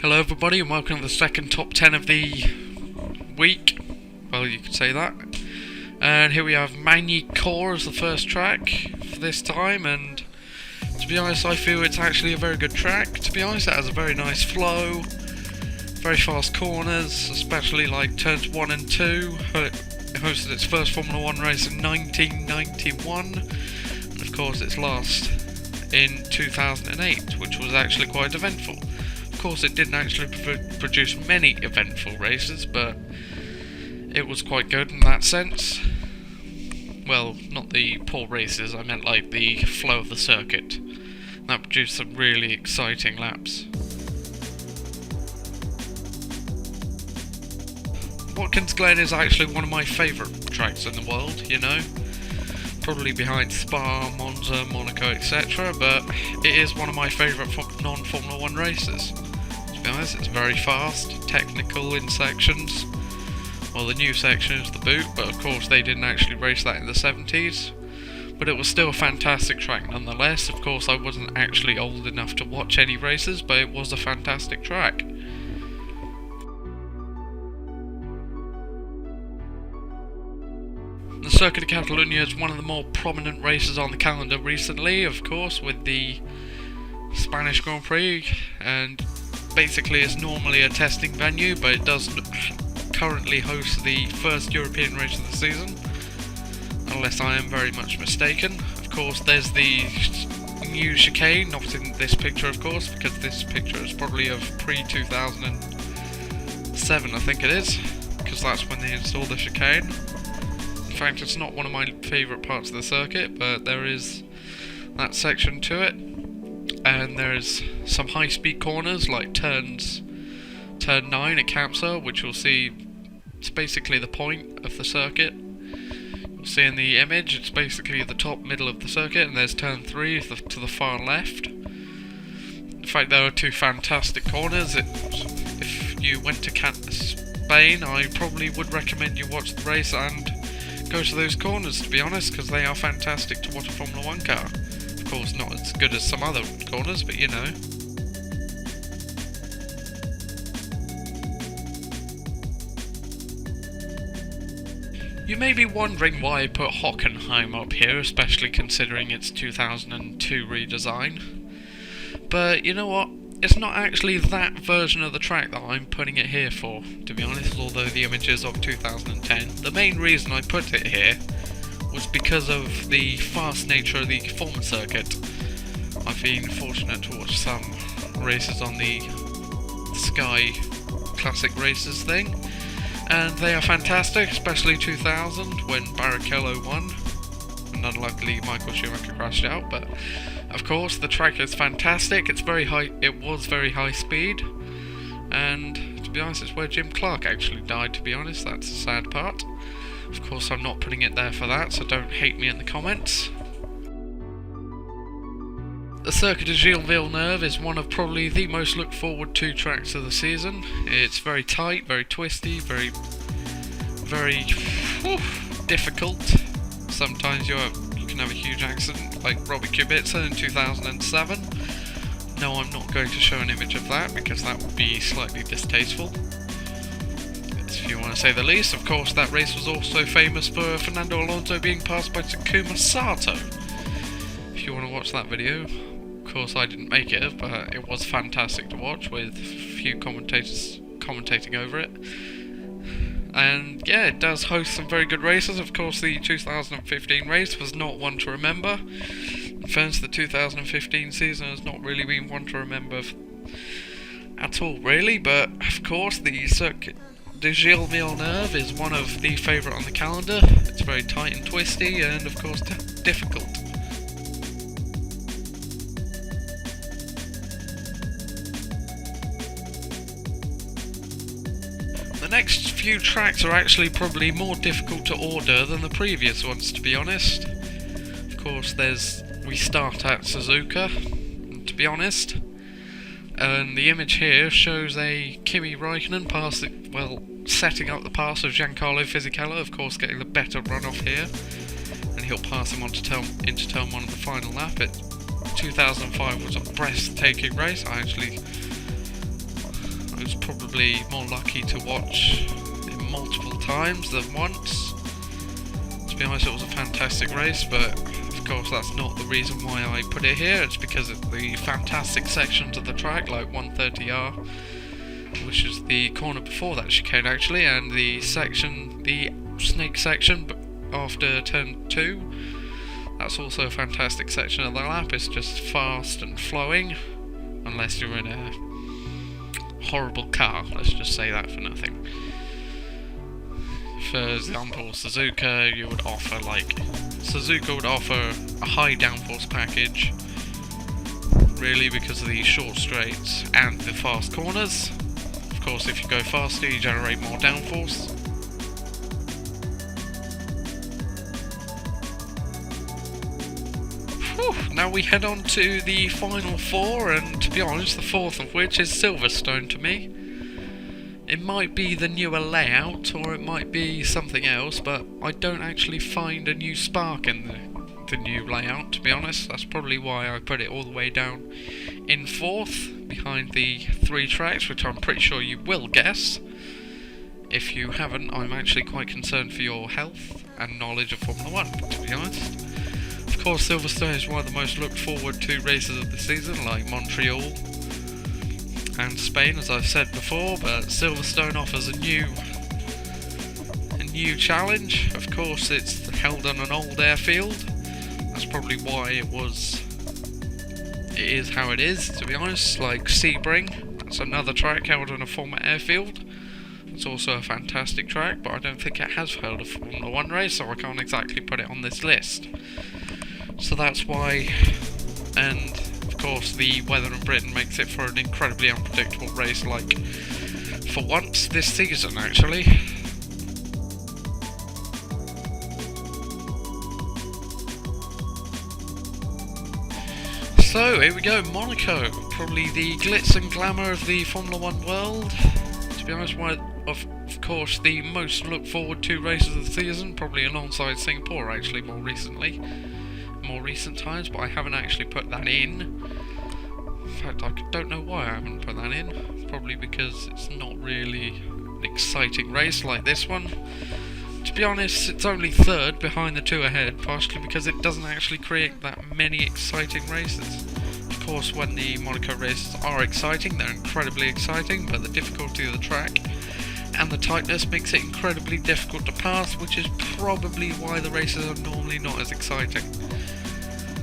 Hello everybody and welcome to the second top 10 of the week. Well, you could say that. And here we have Magny-Cours as the first track for this time, and to be honest I feel it's actually a very good track. To be honest, it has a very nice flow, very fast corners, especially like turns 1 and 2. It hosted its first Formula 1 race in 1991, and of course its last in 2008, which was actually quite eventful. Of course, it didn't actually produce many eventful races, but it was quite good in that sense. Well, not the poor races, I meant like the flow of the circuit. That produced some really exciting laps. Watkins Glen is actually one of my favourite tracks in the world, you know. Probably behind Spa, Monza, Monaco, etc. But it is one of my favourite non-Formula 1 races. To be honest, it's very fast, technical in sections. Well, the new section is the boot, but of course they didn't actually race that in the 70s. But it was still a fantastic track nonetheless. Of course, I wasn't actually old enough to watch any races, but it was a fantastic track. The Circuit of Catalunya is one of the more prominent races on the calendar recently, of course, with the Spanish Grand Prix, and basically it's normally a testing venue, but it does currently host the first European race of the season, unless I am very much mistaken. Of course, there's the new chicane, not in this picture of course, because this picture is probably of pre-2007, I think it is, because that's when they installed the chicane. In fact, it's not one of my favourite parts of the circuit, but there is that section to it. And there's some high-speed corners, like turn 9 at Capsa, which you'll see, it's basically the point of the circuit. You'll see in the image, it's basically the top middle of the circuit, and there's turn 3 to the far left. In fact, there are two fantastic corners. If you went to Spain, I probably would recommend you watch the race and go to those corners, to be honest, because they are fantastic to watch a Formula 1 car. Of course, not as good as some other corners, but you know. You may be wondering why I put Hockenheim up here, especially considering its 2002 redesign. But you know what? It's not actually that version of the track that I'm putting it here for, to be honest, although the image is of 2010. The main reason I put it here was because of the fast nature of the performance circuit. I've been fortunate to watch some races on the Sky Classic Races thing, and they are fantastic, especially 2000 when Barrichello won, and unluckily Michael Schumacher crashed out. But of course the track is fantastic. It's very high. It was very high speed, and to be honest, it's where Jim Clark actually died. To be honest, that's the sad part. Of course, I'm not putting it there for that, so don't hate me in the comments. The Circuit of Gilles Villeneuve is one of probably the most looked forward to tracks of the season. It's very tight, very twisty, very difficult. Sometimes you can have a huge accident, like Robbie Kubica in 2007. No, I'm not going to show an image of that, because that would be slightly distasteful, if you want to say the least. Of course, that race was also famous for Fernando Alonso being passed by Takuma Sato. If you want to watch that video, of course I didn't make it, but it was fantastic to watch, with a few commentators commentating over it. And yeah, it does host some very good races. Of course, the 2015 race was not one to remember. In fairness, the 2015 season has not really been one to remember at all, really. But of course, the Circuit de Gilles Villeneuve is one of the favourite on the calendar. It's very tight and twisty, and of course difficult. The next few tracks are actually probably more difficult to order than the previous ones, to be honest. Of course, we start at Suzuka, to be honest, and the image here shows a Kimi Räikkönen setting up the pass of Giancarlo Fisichella, of course getting the better run off here, and he'll pass him into turn 1 of the final lap. 2005 was a breathtaking race. I actually was probably more lucky to watch it multiple times than once. To be honest, it was a fantastic race, but of course that's not the reason why I put it here. It's because of the fantastic sections of the track, like 130R, which is the corner before that chicane actually, and the snake section after turn 2. That's also a fantastic section of the lap. It's just fast and flowing, unless you're in a horrible car, let's just say that for nothing. For example, Suzuka would offer a high downforce package, really, because of the short straights and the fast corners. Of course, if you go faster, you generate more downforce. Now we head on to the final 4, and to be honest, the 4th of which is Silverstone to me. It might be the newer layout, or it might be something else, but I don't actually find a new spark in the new layout, to be honest. That's probably why I put it all the way down in 4th, behind the 3 tracks, which I'm pretty sure you will guess. If you haven't, I'm actually quite concerned for your health and knowledge of Formula 1, to be honest. Of course, Silverstone is one of the most looked forward to races of the season, like Montreal and Spain, as I've said before, but Silverstone offers a new challenge. Of course, it's held on an old airfield. That's probably why it is how it is, to be honest. Like Sebring, that's another track held on a former airfield. It's also a fantastic track, but I don't think it has held a Formula 1 race, so I can't exactly put it on this list. So that's why, and of course the weather in Britain makes it for an incredibly unpredictable race, like for once this season actually. So here we go, Monaco, probably the glitz and glamour of the Formula 1 world. To be honest, one of course the most looked forward to races of the season, probably alongside Singapore actually more recent times, but I haven't actually put that in. In fact, I don't know why I haven't put that in. Probably because it's not really an exciting race like this one. To be honest, it's only 3rd behind the 2 ahead, partially because it doesn't actually create that many exciting races. Of course, when the Monaco races are exciting, they're incredibly exciting, but the difficulty of the track and the tightness makes it incredibly difficult to pass, which is probably why the races are normally not as exciting.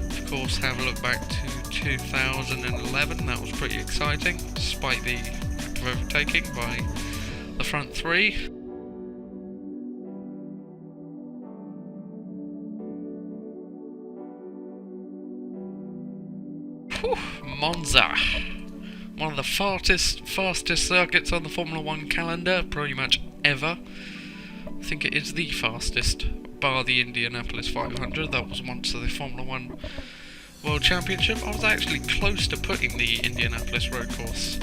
Of course, have a look back to 2011, that was pretty exciting, despite the act of overtaking by the front 3. Whew, Monza. One of the fastest circuits on the Formula 1 calendar, pretty much ever. I think it is the fastest, bar the Indianapolis 500. That was once the Formula 1 World Championship. I was actually close to putting the Indianapolis road course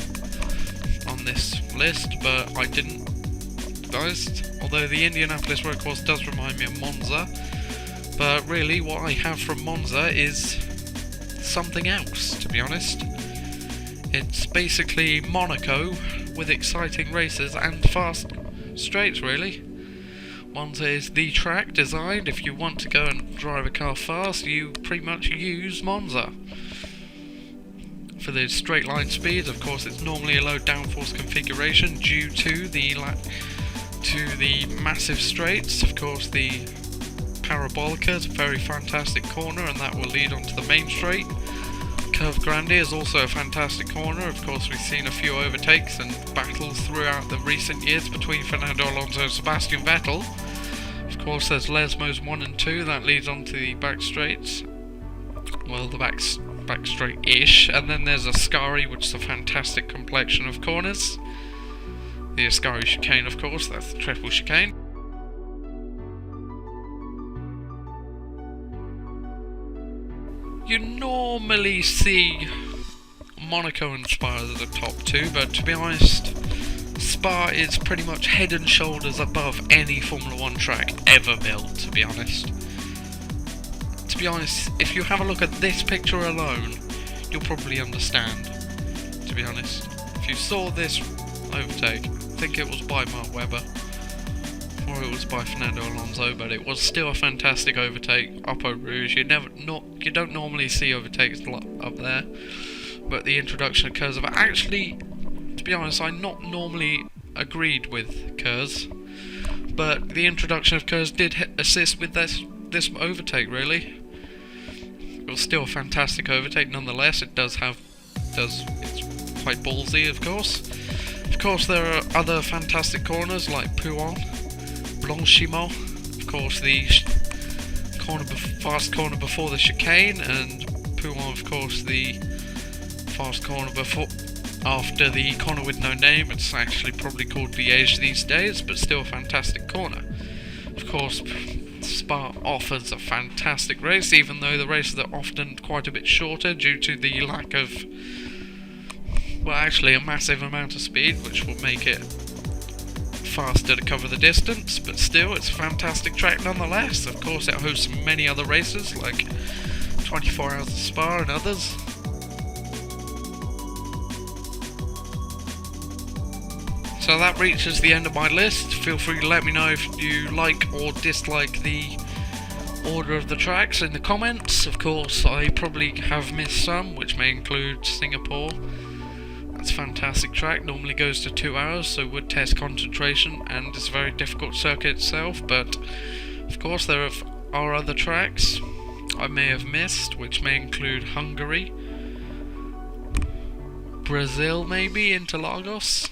on this list, but I didn't, to be honest. Although the Indianapolis road course does remind me of Monza, but really what I have from Monza is something else, to be honest. It's basically Monaco with exciting races and fast straights, really. Monza is the track designed. If you want to go and drive a car fast, you pretty much use Monza. For the straight line speeds, of course, it's normally a low downforce configuration due to the massive straights. Of course, the Parabolica is a very fantastic corner, and that will lead onto the main straight. Curve Grande is also a fantastic corner. Of course, we've seen a few overtakes and battles throughout the recent years between Fernando Alonso and Sebastian Vettel. Of course, there's Lesmos 1 and 2, that leads on to the back straights. Well, the back straight-ish. And then there's Ascari, which is a fantastic complexion of corners. The Ascari chicane, of course, that's the triple chicane. You normally see Monaco and Spa as the top 2, but to be honest, Spa is pretty much head and shoulders above any Formula 1 track ever built, to be honest. To be honest, if you have a look at this picture alone, you'll probably understand, to be honest. If you saw this overtake. I think it was by Mark Webber, or it was by Fernando Alonso, but it was still a fantastic overtake up Eau Rouge. You don't normally see overtakes up there, but the introduction of Kurz, actually, to be honest, I not normally agreed with Kurz, but the introduction of Kurz did assist with this overtake, really. It was still a fantastic overtake nonetheless. It's quite ballsy, of course. Of course, there are other fantastic corners like Pouin, Blanchimont, of course the fast corner before the chicane, and Pouin, of course, the fast corner after the corner with no name. It's actually probably called Liège these days, but still a fantastic corner. Of course, Spa offers a fantastic race, even though the races are often quite a bit shorter due to the lack of, well, actually a massive amount of speed, which will make it faster to cover the distance, but still, it's a fantastic track nonetheless. Of course, it hosts many other races, like 24 Hours of Spa and others. So that reaches the end of my list. Feel free to let me know if you like or dislike the order of the tracks in the comments. Of course, I probably have missed some, which may include Singapore. That's a fantastic track, normally goes to 2 hours, so would test concentration, and it's a very difficult circuit itself, but of course there are other tracks I may have missed, which may include Hungary, Brazil maybe, Interlagos.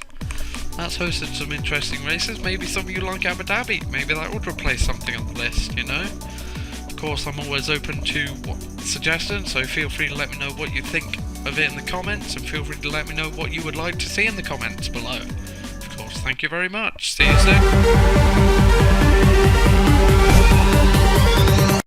That's hosted some interesting races. Maybe some of you like Abu Dhabi. Maybe that would replace something on the list, you know? Of course, I'm always open to suggestions, so feel free to let me know what you think of it in the comments, and feel free to let me know what you would like to see in the comments below. Of course, thank you very much. See you soon.